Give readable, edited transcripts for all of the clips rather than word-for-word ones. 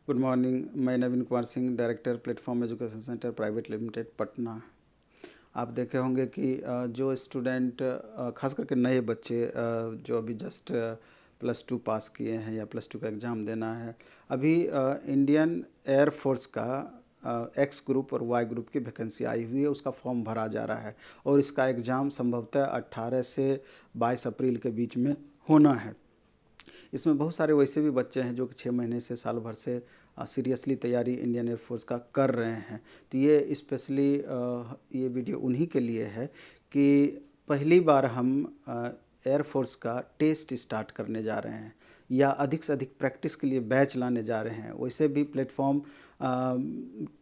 Good morning. मैं Naveen Kumar Singh, director platform education centre private limited Patna. आप देखे होंगे कि जो स्टूडेंट खास करके नए बच्चे जो अभी जस्ट +2 पास किए हैं या +2 का एग्ज़ाम देना है, अभी इंडियन एयरफोर्स का एक्स ग्रुप और वाई ग्रुप की वैकेंसी आई हुई है, उसका फॉर्म भरा जा रहा है और इसका एग्ज़ाम संभवतः 18 से 22 अप्रैल के बीच में होना है। इसमें बहुत सारे वैसे भी बच्चे हैं जो कि 6 महीने से साल भर से सीरियसली तैयारी इंडियन एयरफोर्स का कर रहे हैं। तो ये स्पेशली ये वीडियो उन्हीं के लिए है कि पहली बार हम एयरफोर्स का टेस्ट स्टार्ट करने जा रहे हैं या अधिक से अधिक प्रैक्टिस के लिए बैच लाने जा रहे हैं। वैसे भी प्लेटफॉर्म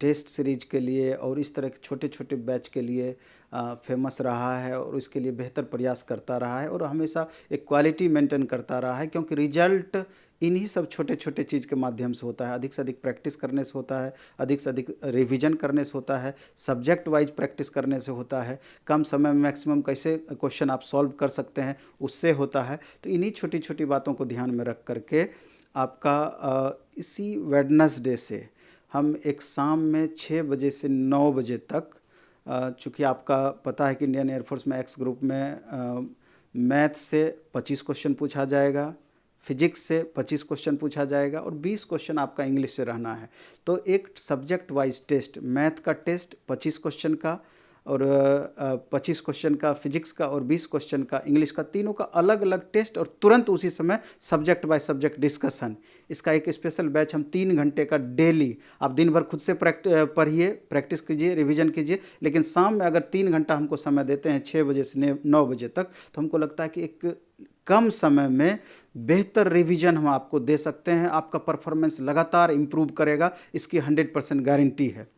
टेस्ट सीरीज के लिए और इस तरह के छोटे छोटे बैच के लिए फेमस रहा है और इसके लिए बेहतर प्रयास करता रहा है और हमेशा एक क्वालिटी मेंटेन करता रहा है, क्योंकि रिजल्ट इन्हीं सब छोटे छोटे चीज़ के माध्यम से होता है। अधिक से अधिक प्रैक्टिस करने से होता है, अधिक से अधिक रिवीजन करने से होता है, सब्जेक्ट वाइज प्रैक्टिस करने से होता है, कम समय में मैक्सिमम कैसे क्वेश्चन आप सॉल्व कर सकते हैं उससे होता है। तो इन्हीं छोटी छोटी बातों को ध्यान में रख करके आपका इसी वेडनेसडे से हम एक शाम में 6 बजे से 9 बजे तक, चूँकि आपका पता है कि इंडियन एयरफोर्स में एक्स ग्रुप में मैथ से 25 क्वेश्चन पूछा जाएगा, फिजिक्स से 25 क्वेश्चन पूछा जाएगा और 20 क्वेश्चन आपका इंग्लिश से रहना है। तो एक सब्जेक्ट वाइज टेस्ट, मैथ का टेस्ट 25 क्वेश्चन का और 25 क्वेश्चन का फिजिक्स का और 20 क्वेश्चन का इंग्लिश का, तीनों का अलग अलग टेस्ट और तुरंत उसी समय सब्जेक्ट बाय सब्जेक्ट डिस्कशन। इसका एक स्पेशल बैच हम 3 घंटे का डेली, आप दिन भर खुद से पढ़िए, प्रैक्टिस कीजिए, रिवीजन कीजिए, लेकिन शाम में अगर 3 घंटा हमको समय देते हैं 6 बजे से 9 बजे तक, तो हमको लगता है कि एक कम समय में बेहतर रिवीजन हम आपको दे सकते हैं। आपका परफॉर्मेंस लगातार इम्प्रूव करेगा, इसकी 100% गारंटी है।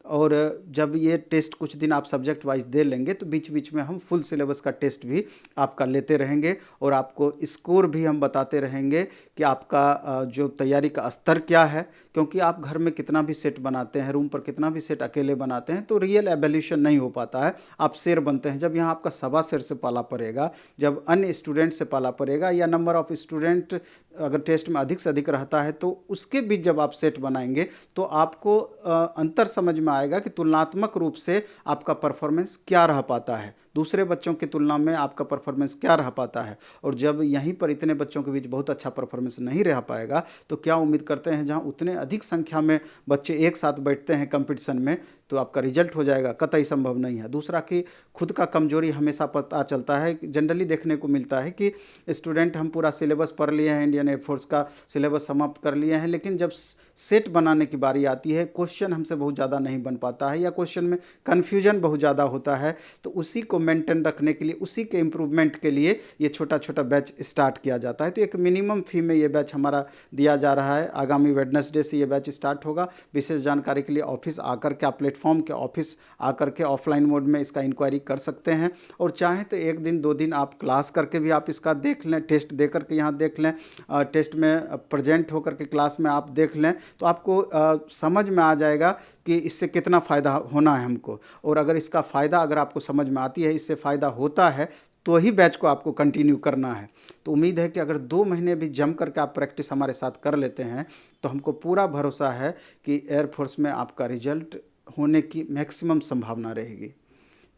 और जब ये टेस्ट कुछ दिन आप सब्जेक्ट वाइज दे लेंगे तो बीच बीच में हम फुल सिलेबस का टेस्ट भी आपका लेते रहेंगे और आपको स्कोर भी हम बताते रहेंगे कि आपका जो तैयारी का स्तर क्या है। क्योंकि आप घर में कितना भी सेट बनाते हैं, रूम पर कितना भी सेट अकेले बनाते हैं, तो रियल एवोल्यूशन नहीं हो पाता है। आप शेर बनते हैं। जब यहाँ आपका सवा शेर से पाला पड़ेगा, जब अन्य स्टूडेंट से पाला पड़ेगा या नंबर ऑफ स्टूडेंट अगर टेस्ट में अधिक से अधिक रहता है, तो उसके बीच जब आप सेट बनाएंगे तो आपको अंतर समझ में आएगा कि तुलनात्मक रूप से आपका परफॉर्मेंस क्या रह पाता है, दूसरे बच्चों की तुलना में आपका परफॉर्मेंस क्या रह पाता है। और जब यहीं पर इतने बच्चों के बीच बहुत अच्छा परफॉर्मेंस नहीं रह पाएगा, तो क्या उम्मीद करते हैं जहां उतने अधिक संख्या में बच्चे एक साथ बैठते हैं कंपटीशन में, तो आपका रिजल्ट हो जाएगा? कतई संभव नहीं है। दूसरा कि खुद का कमजोरी हमेशा पता चलता है। जनरली देखने को मिलता है कि स्टूडेंट हम पूरा सिलेबस पढ़ लिए हैं, इंडियन एयरफोर्स का सिलेबस समाप्त कर लिए हैं, लेकिन जब सेट बनाने की बारी आती है, क्वेश्चन हमसे बहुत ज़्यादा नहीं बन पाता है या क्वेश्चन में कन्फ्यूजन बहुत ज़्यादा होता है, तो उसी को मेंटेन रखने के लिए, उसी के इम्प्रूवमेंट के लिए ये छोटा छोटा बैच स्टार्ट किया जाता है। तो एक मिनिमम फी में ये बैच हमारा दिया जा रहा है। आगामी वेडनेसडे से ये बैच स्टार्ट होगा। विशेष जानकारी के लिए ऑफिस आकर के, आप प्लेटफॉर्म के ऑफिस आकर के ऑफलाइन मोड में इसका इंक्वायरी कर सकते हैं और चाहें तो 1 दिन 2 दिन आप क्लास करके भी आप इसका देख लें, टेस्ट दे करके यहाँ देख लें, टेस्ट में प्रेजेंट होकर के क्लास में आप देख लें, तो आपको समझ में आ जाएगा कि इससे कितना फ़ायदा होना है हमको। और अगर इसका फ़ायदा अगर आपको समझ में आती है, इससे फ़ायदा होता है, तो ही बैच को आपको कंटिन्यू करना है। तो उम्मीद है कि अगर 2 महीने भी जम करके आप प्रैक्टिस हमारे साथ कर लेते हैं, तो हमको पूरा भरोसा है कि एयरफोर्स में आपका रिजल्ट होने की मैक्सिमम संभावना रहेगी।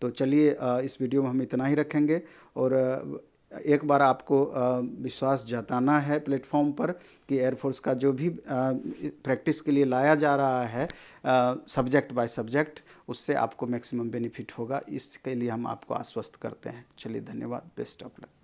तो चलिए इस वीडियो में हम इतना ही रखेंगे और एक बार आपको विश्वास जताना है प्लेटफॉर्म पर कि एयरफोर्स का जो भी प्रैक्टिस के लिए लाया जा रहा है सब्जेक्ट बाय सब्जेक्ट, उससे आपको मैक्सिमम बेनिफिट होगा। इसके लिए हम आपको आश्वस्त करते हैं। चलिए, धन्यवाद। Best of luck.